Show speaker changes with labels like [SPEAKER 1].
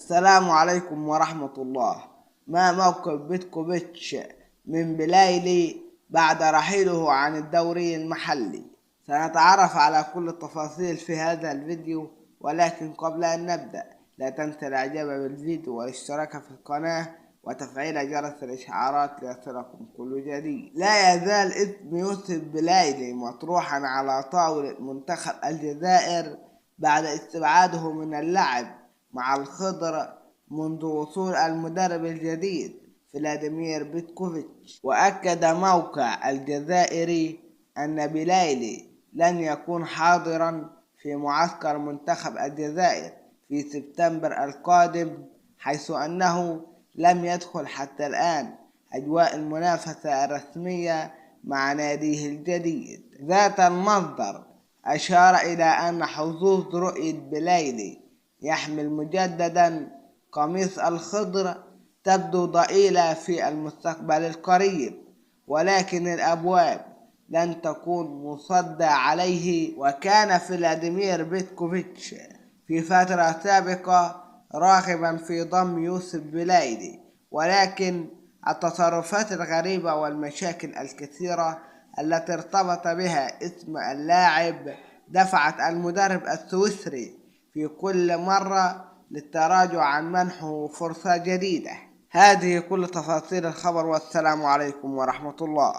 [SPEAKER 1] السلام عليكم ورحمة الله. ما موقف بيتكوفيتش من بلايلي بعد رحيله عن الدوري المحلي؟ سنتعرف على كل التفاصيل في هذا الفيديو، ولكن قبل أن نبدأ لا تنسى الاعجاب بالفيديو والاشتراك في القناة وتفعيل جرس الإشعارات ليصلكم كل جديد. لا يزال اسم يوسف بلايلي مطروحا على طاولة منتخب الجزائر بعد استبعاده من اللعب مع الخضر منذ وصول المدرب الجديد فلاديمير بيتكوفيتش. وأكد موقع الجزائري أن بلايلي لن يكون حاضرا في معسكر منتخب الجزائر في سبتمبر القادم، حيث أنه لم يدخل حتى الآن أجواء المنافسة الرسمية مع ناديه الجديد. ذات المصدر أشار إلى أن حظوظ رؤية بلايلي يحمل مجددا قميص الخضر تبدو ضئيلة في المستقبل القريب، ولكن الأبواب لن تكون مصدى عليه. وكان فلاديمير بيتكوفيتش في فترة سابقة راغبا في ضم يوسف بلايلي، ولكن التصرفات الغريبة والمشاكل الكثيرة التي ارتبط بها اسم اللاعب دفعت المدرب السويسري في كل مرة للتراجع عن منحه فرصة جديدة. هذه كل تفاصيل الخبر، والسلام عليكم ورحمة الله.